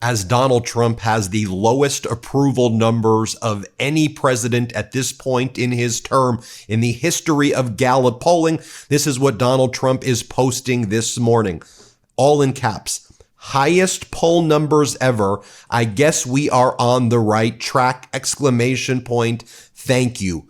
as Donald Trump has the lowest approval numbers of any president at this point in his term in the history of Gallup polling. This is what Donald Trump is posting this morning, all in caps. Highest poll numbers ever. I guess we are on the right track! Exclamation point. Thank you.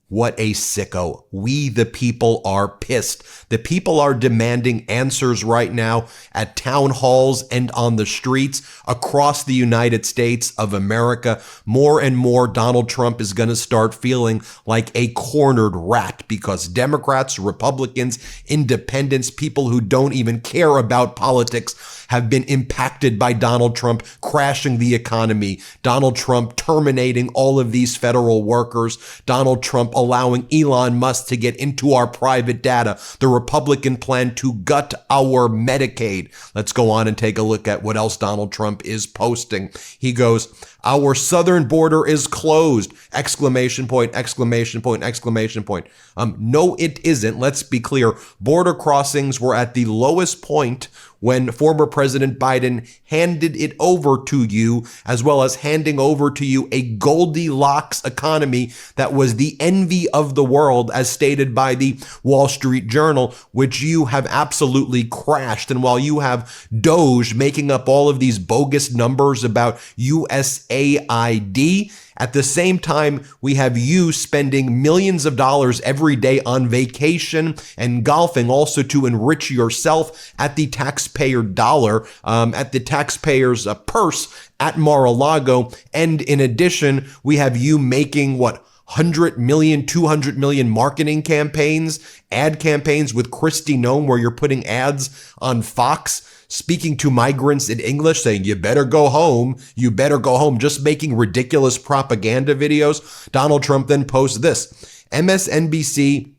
What a sicko. We, the people, are pissed. The people are demanding answers right now at town halls and on the streets across the United States of America. More and more, Donald Trump is going to start feeling like a cornered rat because Democrats, Republicans, independents, people who don't even care about politics have been impacted by Donald Trump crashing the economy, Donald Trump terminating all of these federal workers, Donald Trump allowing Elon Musk to get into our private data, the Republican plan to gut our Medicaid. Let's go on and take a look at what else Donald Trump is posting. He goes, our southern border is closed! Exclamation point, exclamation point, exclamation point. No, it isn't. Let's be clear. Border crossings were at the lowest point when former President Biden handed it over to you, as well as handing over to you a Goldilocks economy that was the envy of the world, as stated by the Wall Street Journal, which you have absolutely crashed. And while you have Doge making up all of these bogus numbers about USAID, at the same time, we have you spending millions of dollars every day on vacation and golfing, also to enrich yourself at the taxpayer dollar, at the taxpayer's purse at Mar-a-Lago. And in addition, we have you making 100 million, 200 million marketing campaigns, ad campaigns with Kristi Noem, where you're putting ads on Fox, speaking to migrants in English, saying, you better go home, just making ridiculous propaganda videos. Donald Trump then posts this. MSNBC,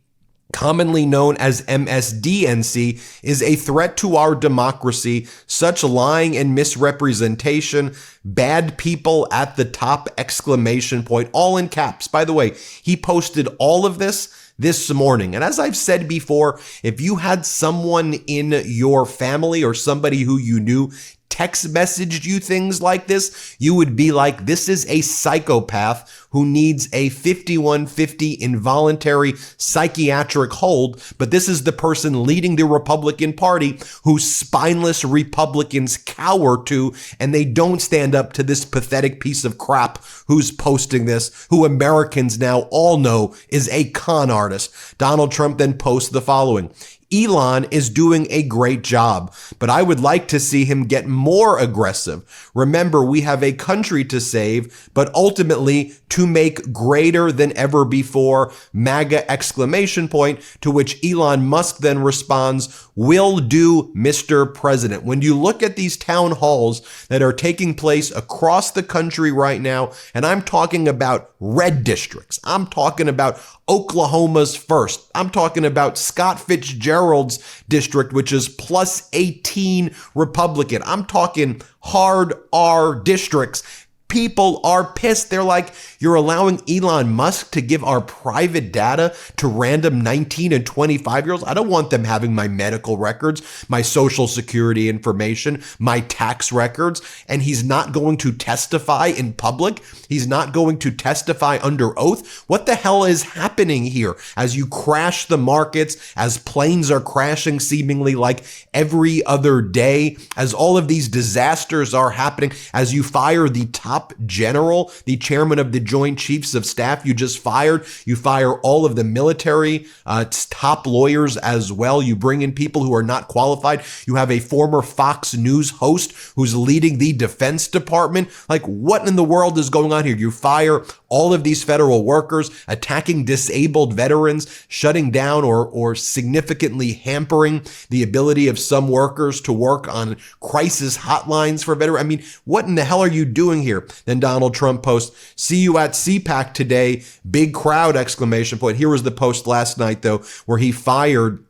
commonly known as MSDNC, is a threat to our democracy. Such lying and misrepresentation. Bad people at the top! Exclamation point. All in caps. By the way, he posted all of this morning. And as I've said before, if you had someone in your family or somebody who you knew text messaged you things like this, you would be like, this is a psychopath who needs a 5150 involuntary psychiatric hold. But this is the person leading the Republican Party who spineless Republicans cower to, and they don't stand up to this pathetic piece of crap who's posting this, who Americans now all know is a con artist. Donald Trump then posts the following. Elon is doing a great job, but I would like to see him get more aggressive. Remember, we have a country to save, but ultimately to make greater than ever before. MAGA! Exclamation point, to which Elon Musk then responds, will do, Mr. President. When you look at these town halls that are taking place across the country right now, and I'm talking about red districts, I'm talking about Oklahoma's first, I'm talking about Scott Fitzgerald's district, which is plus 18 Republican. I'm talking hard R districts. People are pissed. They're like, you're allowing Elon Musk to give our private data to random 19 and 25-year-olds. I don't want them having my medical records, my social security information, my tax records. And he's not going to testify in public. He's not going to testify under oath. What the hell is happening here? As you crash the markets, as planes are crashing seemingly like every other day, as all of these disasters are happening, as you fire the top general, the chairman of the Joint Chiefs of Staff you just fired. You fire all of the military top lawyers as well. You bring in people who are not qualified. You have a former Fox News host who's leading the Defense Department. Like, what in the world is going on here? You fire all of these federal workers, attacking disabled veterans, shutting down or significantly hampering the ability of some workers to work on crisis hotlines for veterans. I mean, what in the hell are you doing here? Then Donald Trump posts, see you at CPAC today, big crowd! Exclamation point. Here was the post last night, though, where he fired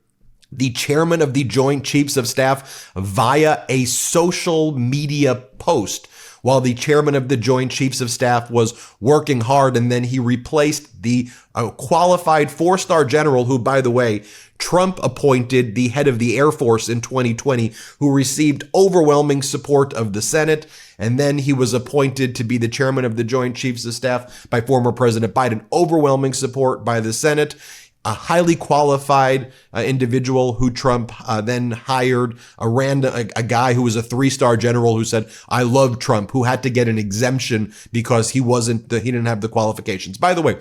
the chairman of the Joint Chiefs of Staff via a social media post while the chairman of the Joint Chiefs of Staff was working hard. And then he replaced the qualified four-star general who, by the way, Trump appointed the head of the Air Force in 2020, who received overwhelming support of the Senate. And then he was appointed to be the chairman of the Joint Chiefs of Staff by former President Biden, overwhelming support by the Senate. A highly qualified individual who Trump then hired, a guy who was a three-star general who said, "I love Trump," who had to get an exemption because he didn't have the qualifications. By the way,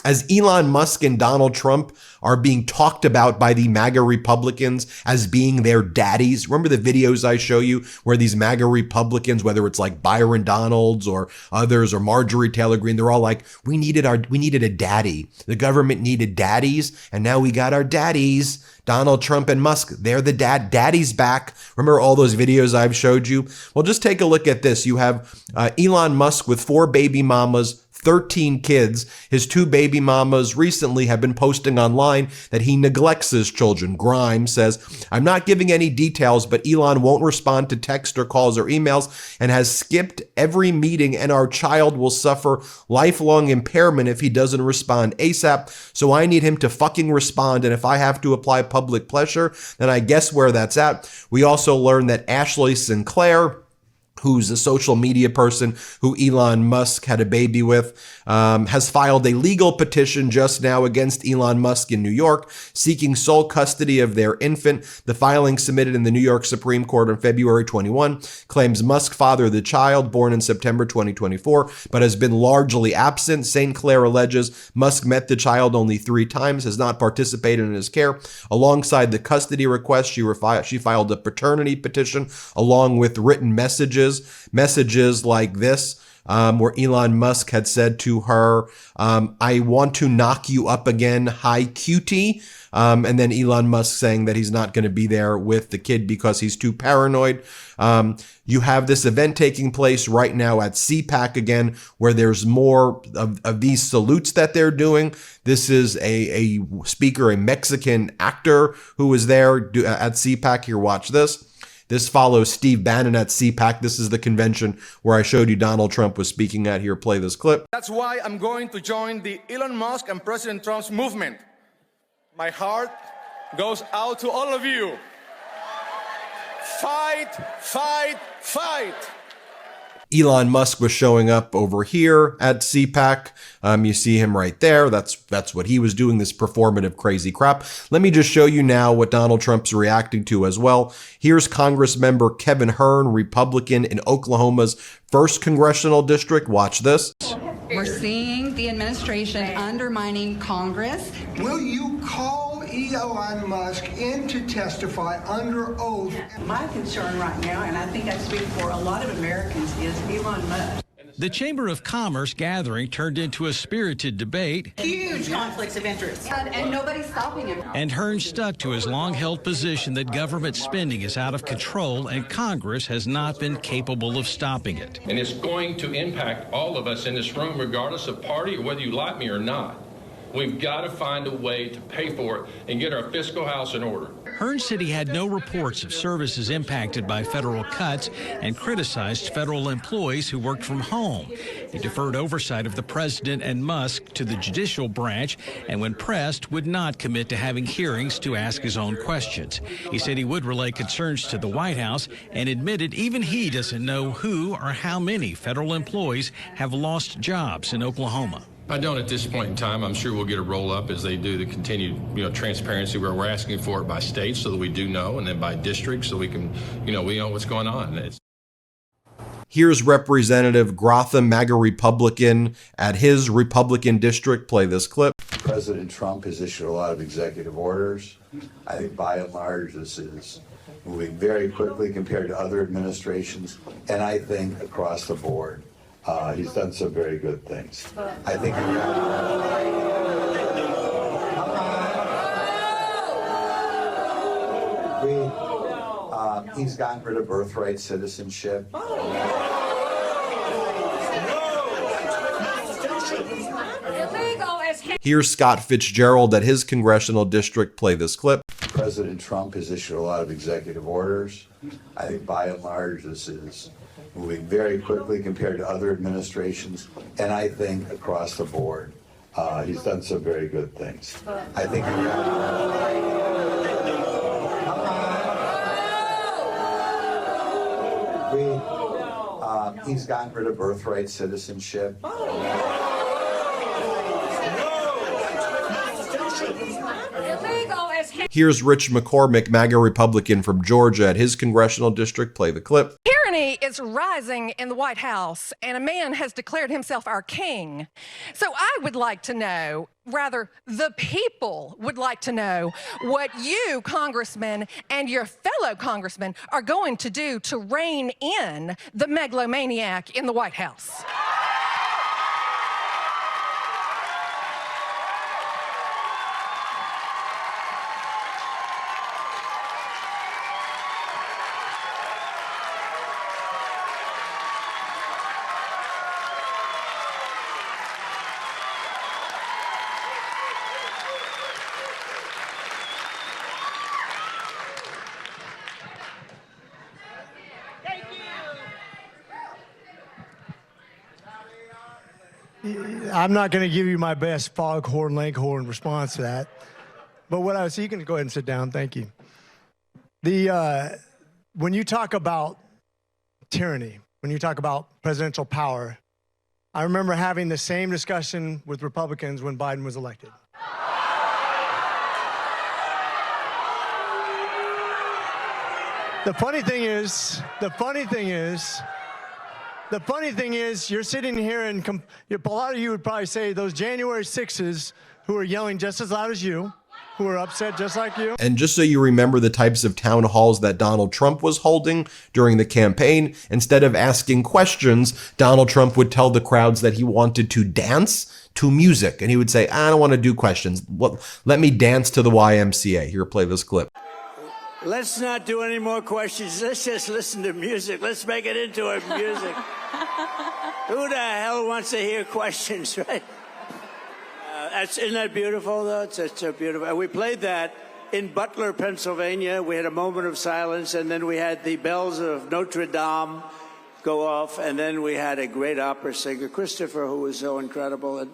as Elon Musk and Donald Trump are being talked about by the MAGA Republicans as being their daddies. Remember the videos I show you where these MAGA Republicans, whether it's like Byron Donalds or others or Marjorie Taylor Greene, they're all like, we needed a daddy. The government needed daddies, and now we got our daddies. Donald Trump and Musk, they're the daddy's back. Remember all those videos I've showed you? Well, just take a look at this. You have Elon Musk with 4 baby mamas, 13 kids. His 2 baby mamas recently have been posting online that he neglects his children. Grimes says, "I'm not giving any details, but Elon won't respond to text or calls or emails and has skipped every meeting, and our child will suffer lifelong impairment if he doesn't respond ASAP. So I need him to fucking respond, and if I have to apply public pressure, then I guess where that's at." We also learned that Ashley Sinclair, who's a social media person who Elon Musk had a baby with, has filed a legal petition just now against Elon Musk in New York, seeking sole custody of their infant. The filing, submitted in the New York Supreme Court on February 21, claims Musk fathered the child born in September 2024, but has been largely absent. St. Clair alleges Musk met the child only 3 times, has not participated in his care. Alongside the custody request, she filed a paternity petition along with written messages like this, where Elon Musk had said to her, "I want to knock you up again, hi cutie." And then Elon Musk saying that he's not going to be there with the kid because he's too paranoid. You have this event taking place right now at CPAC again, where there's more of these salutes that they're doing. This is a speaker, a Mexican actor who was there at CPAC. Here, watch this. This follows Steve Bannon at CPAC. This is the convention where I showed you Donald Trump was speaking at. Here, play this clip. That's why I'm going to join the Elon Musk and President Trump's movement. My heart goes out to all of you. Fight, fight, fight. Elon Musk was showing up over here at CPAC. You see him right there. That's what he was doing, this performative crazy crap. Let me just show you now what Donald Trump's reacting to as well. Here's Congress member Kevin Hern, Republican in Oklahoma's 1st Congressional District. Watch this. We're seeing the administration undermining Congress. Will you call Elon Musk in to testify under oath? My concern right now, and I think I speak for a lot of Americans, is Elon Musk. The Chamber of Commerce gathering turned into a spirited debate. Huge conflicts of interest. And nobody's stopping him. And Hearn stuck to his long-held position that government spending is out of control and Congress has not been capable of stopping it. And it's going to impact all of us in this room, regardless of party or whether you like me or not. We've got to find a way to pay for it and get our fiscal house in order. Hearn said he had no reports of services impacted by federal cuts and criticized federal employees who worked from home. He deferred oversight of the president and Musk to the judicial branch, and when pressed, would not commit to having hearings to ask his own questions. He said he would relay concerns to the White House and admitted even he doesn't know who or how many federal employees have lost jobs in Oklahoma. I don't at this point in time. I'm sure we'll get a roll up as they do the continued, transparency where we're asking for it by state so that we do know, and then by district so we can, we know what's going on. Here's Representative Grotham, MAGA Republican, at his Republican district. Play this clip. President Trump has issued a lot of executive orders. I think by and large this is moving very quickly compared to other administrations, and I think across the board. He's done some very good things. I think he's gotten rid of birthright citizenship. Here's Scott Fitzgerald at his congressional district. Play this clip. President Trump has issued a lot of executive orders. I think by and large this is moving very quickly compared to other administrations, and I think across the board he's done some very good things. I think he's gotten rid of birthright citizenship. Here's Rich McCormick, MAGA Republican from Georgia at his congressional district. Play the clip. Tyranny is rising in the White House, and a man has declared himself our king. So I would like to know, rather, the people would like to know what you, congressmen, and your fellow congressmen are going to do to rein in the megalomaniac in the White House. I'm not going to give you my best foghorn leghorn response to that. But what I was, you can go ahead and sit down. Thank you. When you talk about tyranny, when you talk about presidential power, I remember having the same discussion with Republicans when Biden was elected. The funny thing is, you're sitting here and a lot of you would probably say those January 6s who are yelling just as loud as you, who are upset just like you. And just so you remember the types of town halls that Donald Trump was holding during the campaign, instead of asking questions, Donald Trump would tell the crowds that he wanted to dance to music. And he would say, I don't want to do questions. Let me dance to the YMCA. Here, play this clip. Let's not do any more questions. Let's just listen to music. Let's make it into a music. Who the hell wants to hear questions, right? Isn't that beautiful, though? It's so beautiful. And we played that in Butler, Pennsylvania. We had a moment of silence, and then we had the bells of Notre Dame go off, and then we had a great opera singer, Christopher, who was so incredible. And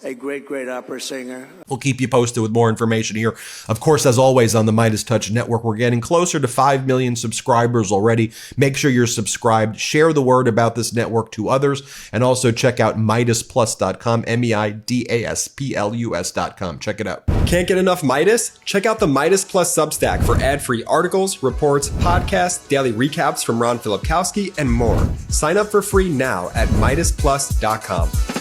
a great, great opera singer. We'll keep you posted with more information here. Of course, as always, on the MeidasTouch Network, we're getting closer to 5 million subscribers already. Make sure you're subscribed. Share the word about this network to others. And also check out MeidasPlus.com, MeidasPlus.com. Check it out. Can't get enough Meidas? Check out the Meidas Plus Substack for ad-free articles, reports, podcasts, daily recaps from Ron Filipkowski, and more. Sign up for free now at MeidasPlus.com.